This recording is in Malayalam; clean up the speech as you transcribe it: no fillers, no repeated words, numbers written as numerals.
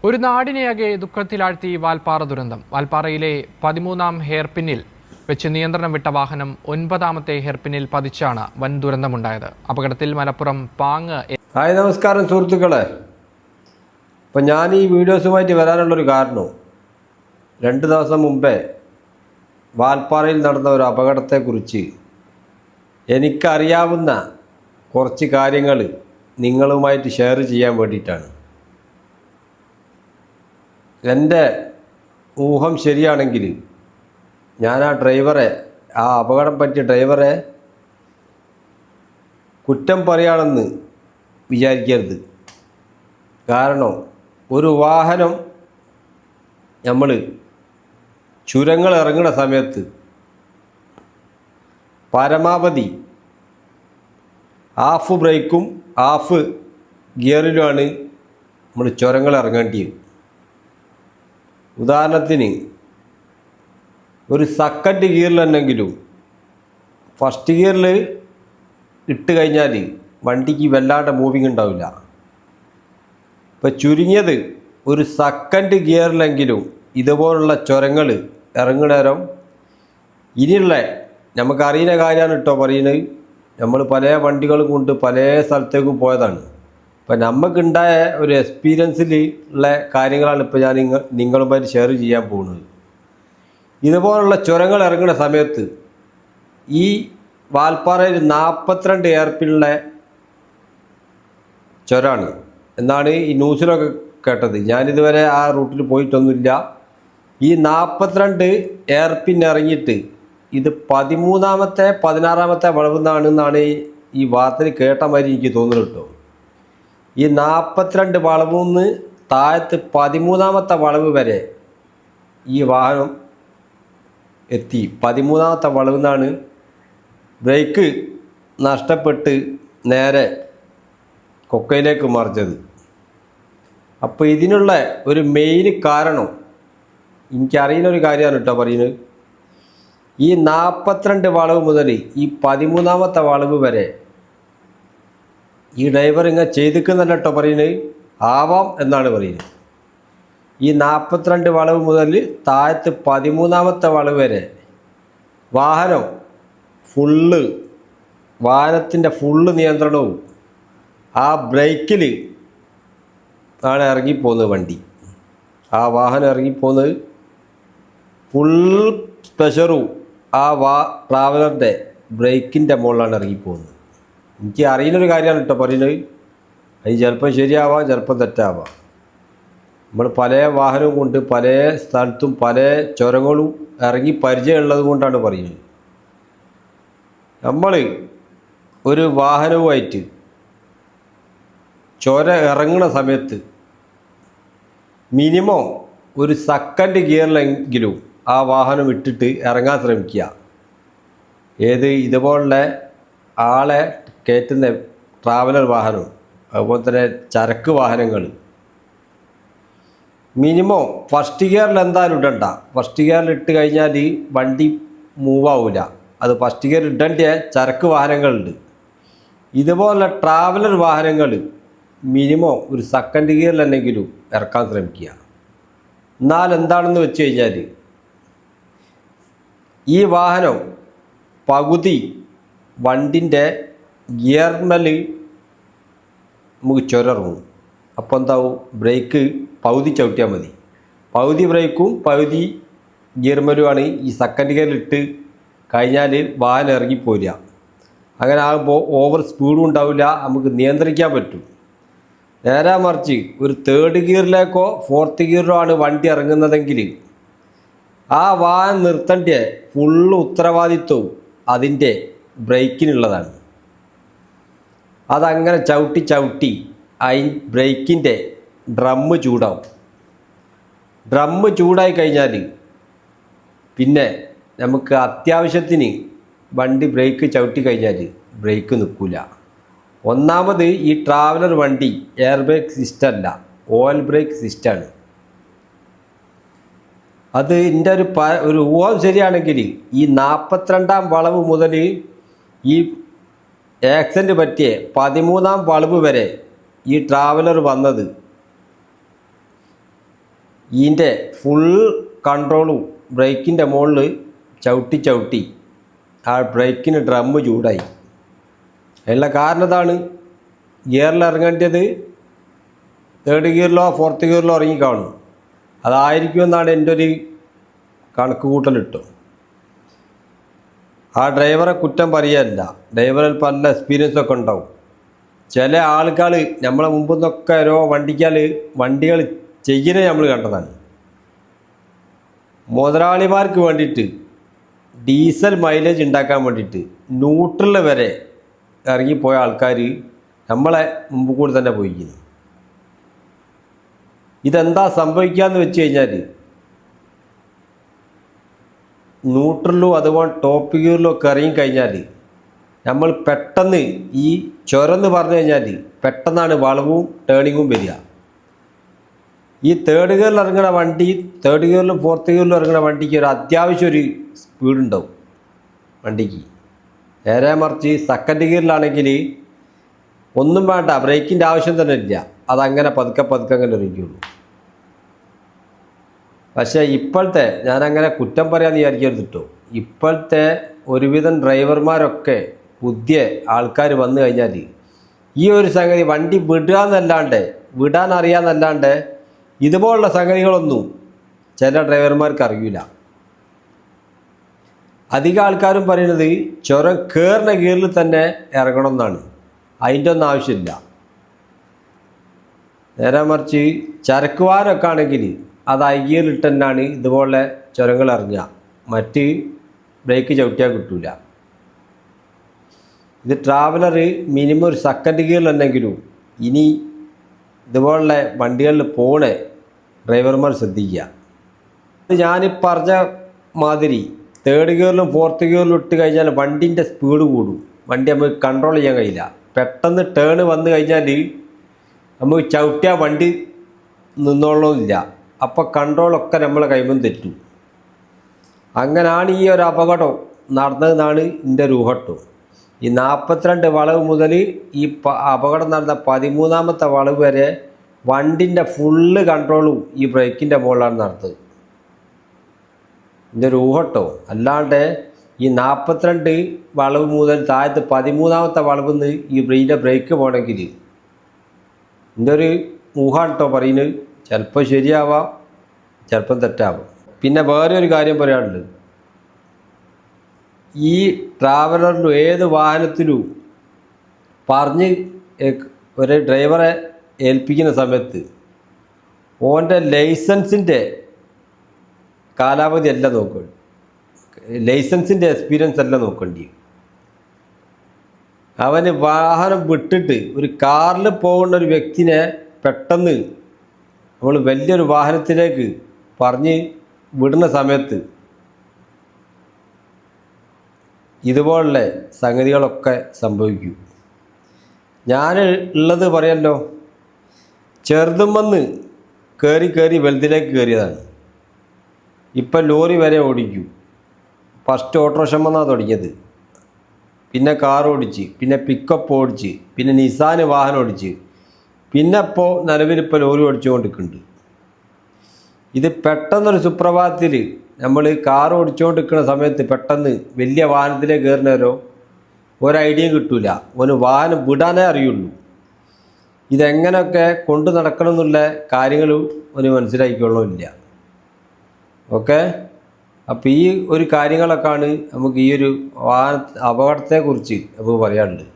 ഒരു നാടിനെയാകെ ദുഃഖത്തിലാഴ്ത്തി വാൽപ്പാറ ദുരന്തം. വാൽപ്പാറയിലെ 13-ാം ഹെയർപിന്നിൽ വെച്ച് നിയന്ത്രണം വിട്ട വാഹനം 9-ാമത്തെ ഹെയർപിന്നിൽ പതിച്ചാണ് വൻ ദുരന്തമുണ്ടായത്. അപകടത്തിൽ മലപ്പുറം പാങ്. ഹായ്, നമസ്കാരം സുഹൃത്തുക്കളെ. അപ്പം ഞാൻ ഈ വീഡിയോസുമായിട്ട് വരാനുള്ളൊരു കാരണം, 2 ദിവസം മുമ്പേ വാൽപ്പാറയിൽ നടന്ന ഒരു അപകടത്തെക്കുറിച്ച് എനിക്കറിയാവുന്ന കുറച്ച് കാര്യങ്ങൾ നിങ്ങളുമായിട്ട് ഷെയർ ചെയ്യാൻ വേണ്ടിയിട്ടാണ്. എൻ്റെ ഊഹം ശരിയാണെങ്കിൽ ഞാൻ ആ അപകടം പറ്റിയ ഡ്രൈവറെ കുറ്റം പറയുകയാണെന്ന് വിചാരിക്കരുത്. കാരണം ഒരു വാഹനം നമ്മൾ ചുരങ്ങൾ ഇറങ്ങുന്ന സമയത്ത് പരമാവധി ഹാഫ് ബ്രേക്കും ഹാഫ് ഗിയറിലുമാണ് നമ്മൾ ചുരങ്ങൾ ഇറങ്ങേണ്ടത്. ഉദാഹരണത്തിന് ഒരു സെക്കൻഡ് ഗിയറിലെന്നെങ്കിലും ഫസ്റ്റ് ഗിയറിൽ ഇട്ട് കഴിഞ്ഞാൽ വണ്ടിക്ക് വല്ലാണ്ട് മൂവിങ് ഉണ്ടാവില്ല. ഇപ്പോൾ ചുരുങ്ങിയത് ഒരു സെക്കൻഡ് ഗിയറിലെങ്കിലും ഇതുപോലുള്ള ചുരങ്ങൾ ഇറങ്ങുന്നേരം ഇനിയുള്ള നമുക്കറിയുന്ന കാര്യമാണ് കേട്ടോ പറയുന്നത്. നമ്മൾ പല വണ്ടികളും കൊണ്ട് പല സ്ഥലത്തേക്കും പോയതാണ്. അപ്പം നമുക്കുണ്ടായ ഒരു എക്സ്പീരിയൻസിൽ ഉള്ള കാര്യങ്ങളാണ് ഇപ്പോൾ ഞാൻ നിങ്ങളുമായിട്ട് ഷെയർ ചെയ്യാൻ പോകുന്നത്. ഇതുപോലുള്ള ചുരങ്ങൾ ഇറങ്ങുന്ന സമയത്ത് ഈ വാൽപ്പാറയിൽ 42 എയർപിന്നുള്ള ചുരമാണ് എന്നാണ് ഈ ന്യൂസിലൊക്കെ കേട്ടത്. ഞാനിതുവരെ ആ റൂട്ടിൽ പോയിട്ടൊന്നുമില്ല. ഈ 42 എയർപിൻ ഇറങ്ങിയിട്ട് ഇത് 13-ാമത്തെ 16-ാമത്തെ വളവെന്നാണെന്നാണ് ഈ വാർത്തയിൽ കേട്ട മാതിരി എനിക്ക് തോന്നുന്നു കേട്ടോ. ഈ 42 വളവിൽ നിന്ന് താഴത്ത് 13-ാമത്തെ വളവ് വരെ ഈ വാഹനം എത്തി. 13-ാമത്തെ വളവിൽ നിന്നാണ് ബ്രേക്ക് നഷ്ടപ്പെട്ട് നേരെ കൊക്കയിലേക്ക് മറിച്ചത്. അപ്പോൾ ഇതിനുള്ള ഒരു മെയിൻ കാരണം എനിക്കറിയുന്ന ഒരു കാര്യമാണ് കേട്ടോ പറയുന്നത്. ഈ 42 വളവ് മുതൽ ഈ 13-ാമത്തെ വളവ് വരെ ഈ ഡ്രൈവർ ഇങ്ങനെ ചെയ്തിക്കുന്നല്ല കേട്ടോ പറയുന്നത്, ആവാം എന്നാണ് പറയുന്നത്. ഈ 42 വളവ് മുതൽ താഴത്ത് 13-ാമത്തെ വളവ് വരെ വാഹനത്തിൻ്റെ ഫുള്ള് നിയന്ത്രണവും ആ ബ്രേക്കിൽ ആണ് ഇറങ്ങിപ്പോകുന്നത് വണ്ടി. ആ വാഹനം ഇറങ്ങിപ്പോകുന്നത് ഫുൾ പ്രഷറും ആ ട്രാവലറിൻ്റെ ബ്രേക്കിൻ്റെ മുകളിലാണ് ഇറങ്ങിപ്പോകുന്നത്. എനിക്ക് അറിയുന്നൊരു കാര്യമാണ് കേട്ടോ പറയുന്നത്. അത് ചിലപ്പം ശരിയാവാം, ചിലപ്പം തെറ്റാവാം. നമ്മൾ പല വാഹനവും കൊണ്ട് പല സ്ഥലത്തും പല ചുരങ്ങളും ഇറങ്ങി പരിചയമുള്ളത് കൊണ്ടാണ് പറയുന്നത്. നമ്മൾ ഒരു വാഹനവുമായിട്ട് ചുരം ഇറങ്ങുന്ന സമയത്ത് മിനിമം ഒരു സെക്കൻഡ് ഗിയറിലെങ്കിലും ആ വാഹനം ഇട്ടിട്ട് ഇറങ്ങാൻ ശ്രമിക്കുക. ഇതുപോലുള്ള ആളെ കയറ്റുന്ന ട്രാവലർ വാഹനം, അതുപോലെ തന്നെ ചരക്ക് വാഹനങ്ങൾ മിനിമം ഫസ്റ്റ് ഗിയറിൽ എന്തായാലും ഇടണ്ട. ഫസ്റ്റ് ഗിയറിൽ ഇട്ട് കഴിഞ്ഞാൽ വണ്ടി മൂവാവില്ല. അത് ഫസ്റ്റ് ഗിയർ ഇടേണ്ട ചരക്ക് വാഹനങ്ങളുണ്ട്. ഇതുപോലുള്ള ട്രാവലർ വാഹനങ്ങൾ മിനിമം ഒരു സെക്കൻഡ് ഗിയറിലെന്നെങ്കിലും ഇറക്കാൻ ശ്രമിക്കുക. എന്നാൽ എന്താണെന്ന് വെച്ച് കഴിഞ്ഞാൽ ഈ വാഹനം പകുതി വണ്ടിൻ്റെ ഗിയർമൽ നമുക്ക് ചുരറും. അപ്പോൾ എന്താവും, ബ്രേക്ക് പകുതി ചവിട്ടിയാൽ മതി. പകുതി ബ്രേക്കും പകുതി ഗിയർമലുമാണ് ഈ സെക്കൻഡ് ഗിയറിലിട്ട് കഴിഞ്ഞാൽ വാഹനം ഇറങ്ങിപ്പോരിക. അങ്ങനെ ആകുമ്പോൾ ഓവർ സ്പീഡും ഉണ്ടാവില്ല, നമുക്ക് നിയന്ത്രിക്കാൻ പറ്റും. നേരെ മറിച്ച് ഒരു തേർഡ് ഗിയറിലേക്കോ ഫോർത്ത് ഗിയറിലോ ആണ് വണ്ടി ഇറങ്ങുന്നതെങ്കിൽ ആ വാഹനം നിർത്തേണ്ട ഫുള്ള് ഉത്തരവാദിത്വവും അതിൻ്റെ ബ്രേക്കിനുള്ളതാണ്. അതങ്ങനെ ചവിട്ടി ബ്രേക്കിൻ്റെ ഡ്രമ്മ് ചൂടാവും. ഡ്രമ്മ് ചൂടായി കഴിഞ്ഞാൽ പിന്നെ നമുക്ക് അത്യാവശ്യത്തിന് വണ്ടി ബ്രേക്ക് ചവിട്ടി കഴിഞ്ഞാൽ ബ്രേക്ക് നിൽക്കില്ല. ഒന്നാമത് ഈ ട്രാവലർ വണ്ടി എയർ ബ്രേക്ക് സിസ്റ്റം അല്ല, ഓയിൽ ബ്രേക്ക് സിസ്റ്റമാണ്. അത് എൻ്റെ ഒരു ഊഹം ശരിയാണെങ്കിൽ ഈ 42-ാം വളവ് മുതൽ ഈ ആക്സിഡൻറ്റ് പറ്റിയ 13-ാം വളവ് വരെ ഈ ട്രാവലർ വന്നത് ഇതിൻ്റെ ഫുൾ കൺട്രോളും ബ്രേക്കിൻ്റെ മുകളിൽ ചവിട്ടി ആ ബ്രേക്കിന് ഡ്രമ്മ് ചൂടായി. അതിനുള്ള കാരണം ഇതാണ്, ഗിയറിൽ ഇറങ്ങേണ്ടത് 3rd ഗിയറിലോ 4th ഗിയറിലോ ഇറങ്ങി കാണും. അതായിരിക്കുമെന്നാണ് എൻ്റെ ഒരു കണക്ക് കൂട്ടലിട്ടോ. ആ ഡ്രൈവറെ കുറ്റം പറയാനില്ല, ഡ്രൈവറിൽ പല എക്സ്പീരിയൻസൊക്കെ ഉണ്ടാവും. ചില ആൾക്കാർ നമ്മളെ മുമ്പിൽ നിന്നൊക്കെ ഓരോ വണ്ടികൾ ചെയ്യുന്നത് നമ്മൾ കണ്ടതാണ്. മുതലാളിമാർക്ക് വേണ്ടിയിട്ട് ഡീസൽ മൈലേജ് ഉണ്ടാക്കാൻ വേണ്ടിയിട്ട് ന്യൂട്രൽ വരെ ഇറങ്ങിപ്പോയ ആൾക്കാർ നമ്മളെ മുമ്പ് കൂടി തന്നെ പോയിരിക്കുന്നു. ഇതെന്താ സംഭവിക്കാന്ന് വെച്ച് കഴിഞ്ഞാൽ, ന്യൂട്രലിലും അതുപോലെ ടോപ്പ് ഗിയറിലും ഒക്കെ ഇറങ്ങിക്കഴിഞ്ഞാൽ നമ്മൾ പെട്ടെന്ന് ഈ ചുരന്ന് പറഞ്ഞു കഴിഞ്ഞാൽ പെട്ടെന്നാണ് വളവും ടേണിങ്ങും വരിക. ഈ 3rd ഗിയറിൽ ഇറങ്ങുന്ന വണ്ടി 3rd ഗിയറിലും 4th ഗിയറിലും ഇറങ്ങുന്ന വണ്ടിക്ക് ഒരു അത്യാവശ്യം ഒരു സ്പീഡുണ്ടാവും വണ്ടിക്ക്. നേരെ മറിച്ച് 2nd ഗിയറിലാണെങ്കിൽ ഒന്നും വേണ്ട, ബ്രേക്കിൻ്റെ ആവശ്യം തന്നെ ഇല്ല, അതങ്ങനെ പതുക്കെ അങ്ങനെ ഇറങ്ങിയുള്ളൂ. പക്ഷേ ഇപ്പോഴത്തെ, ഞാനങ്ങനെ കുറ്റം പറയാമെന്ന് വിചാരിക്കരുത് കേട്ടോ, ഇപ്പോഴത്തെ ഒരുവിധം ഡ്രൈവർമാരൊക്കെ പുതിയ ആൾക്കാർ വന്നു കഴിഞ്ഞാൽ ഈ ഒരു സംഗതി വണ്ടി വിടാൻ അറിയാമെന്നല്ലാണ്ട് ഇതുപോലുള്ള സംഗതികളൊന്നും ചില ഡ്രൈവർമാർക്ക് അറിയില്ല. അധികം ആൾക്കാരും പറയുന്നത് ചുരം കയറുന്ന ഗിയറിൽ തന്നെ ഇറങ്ങണം എന്നാണ്. അതിൻ്റെ ഒന്നും ആവശ്യമില്ല. നേരെ മറിച്ച് ചരക്ക് വാഹനമൊക്കെ ആണെങ്കിൽ അത് ഗിയറിലിട്ട് തന്നെയാണ് ഇതുപോലെ ചുരങ്ങൾ ഇറങ്ങുക, മറ്റ് ബ്രേക്ക് ചവിട്ടിയാൽ കിട്ടില്ല. ഇത് ട്രാവലർ മിനിമം ഒരു 2nd ഗിയറിലുണ്ടെങ്കിലും ഇനി ഇതുപോലുള്ള വണ്ടികളിൽ പോണ ഡ്രൈവർമാർ ശ്രദ്ധിക്കുക. ഞാൻ പറഞ്ഞ മാതിരി 3rd ഗിയറിലും 4th ഗിയറിലും ഇട്ട് കഴിഞ്ഞാൽ വണ്ടിൻ്റെ സ്പീഡ് കൂടും, വണ്ടി നമുക്ക് കൺട്രോൾ ചെയ്യാൻ കഴിയില്ല. പെട്ടെന്ന് ടേൺ വന്നു കഴിഞ്ഞാൽ നമുക്ക് ചവിട്ടിയാൽ വണ്ടി നിന്നോളന്നില്ല, അപ്പോൾ കൺട്രോളൊക്കെ നമ്മളെ കൈമം തെറ്റും. അങ്ങനെയാണ് ഈ ഒരു അപകടം നടന്നതെന്നാണ് എൻ്റെ ഒരു ഊഹട്ടോ. ഈ 42 വളവ് മുതൽ ഈ അപകടം നടന്ന 13ാമത്തെ വളവ് വരെ വണ്ടിൻ്റെ ഫുള്ള് കൺട്രോളും ഈ ബ്രേക്കിൻ്റെ മുകളിലാണ് നടന്നത്. എൻ്റെ ഒരു ഊഹട്ടോ. അല്ലാണ്ട് ഈ 42 വളവ് മുതൽ താഴത്ത് 13ാമത്തെ വളവിൽ നിന്ന് ഈ ബ്രേക്ക് പോകണമെങ്കിൽ എൻ്റെ ഒരു ഊഹമാണ് കേട്ടോ പറയുന്നത്. ചിലപ്പോൾ ശരിയാവാം, ചിലപ്പം തെറ്റാവാം. പിന്നെ വേറെ ഒരു കാര്യം പറയാനുള്ളത്, ഈ ട്രാവലറിലും ഏത് വാഹനത്തിലും പറഞ്ഞ് ഒരു ഡ്രൈവറെ ഏൽപ്പിക്കുന്ന സമയത്ത് ഓൻ്റെ ലൈസൻസിൻ്റെ കാലാവധി അല്ല നോക്കേണ്ടി, ലൈസൻസിൻ്റെ എക്സ്പീരിയൻസ് അല്ല നോക്കേണ്ടി. അവന് വാഹനം വിട്ടിട്ട് ഒരു കാറിൽ പോകുന്ന ഒരു വ്യക്തിനെ പെട്ടെന്ന് നമ്മൾ വലിയൊരു വാഹനത്തിലേക്ക് പറഞ്ഞ് വിടുന്ന സമയത്ത് ഇതുപോലുള്ള സംഗതികളൊക്കെ സംഭവിക്കും. ഞാൻ ഉള്ളത് പറയല്ലോ, ചെറുതും വന്ന് കയറി വലുതിലേക്ക് കയറിയതാണ്. ഇപ്പം ലോറി വരെ ഓടിക്കും. ഫസ്റ്റ് ഓട്ടോറിക്ഷമെന്നാണ് തുടങ്ങിയത്, പിന്നെ കാർ ഓടിച്ച്, പിന്നെ പിക്കപ്പ് ഓടിച്ച്, പിന്നെ നിസാൻ വാഹനം ഓടിച്ച്, പിന്നെ ഇപ്പോൾ നിലവിലിപ്പോൾ ലോറി ഓടിച്ചുകൊണ്ടിരിക്കുന്നുണ്ട്. ഇത് പെട്ടെന്നൊരു സുപ്രഭാതത്തിൽ നമ്മൾ കാർ ഓടിച്ചുകൊണ്ടിരിക്കുന്ന സമയത്ത് പെട്ടെന്ന് വലിയ വാഹനത്തിലേക്ക് കയറുന്നവരോ ഒരു ഐഡിയയും കിട്ടില്ല, ഒരു വാഹനം വിടാനേ അറിയുള്ളൂ. ഇതെങ്ങനെയൊക്കെ കൊണ്ടു നടക്കണം എന്നുള്ള കാര്യങ്ങൾ ഒരു മനസ്സിലാക്കിക്കൊള്ളുന്നില്ല. ഓക്കെ, അപ്പോൾ ഈ ഒരു കാര്യങ്ങളൊക്കെയാണ് നമുക്ക് ഈ ഒരു അപകടത്തെക്കുറിച്ച് നമുക്ക് പറയാനുള്ളത്.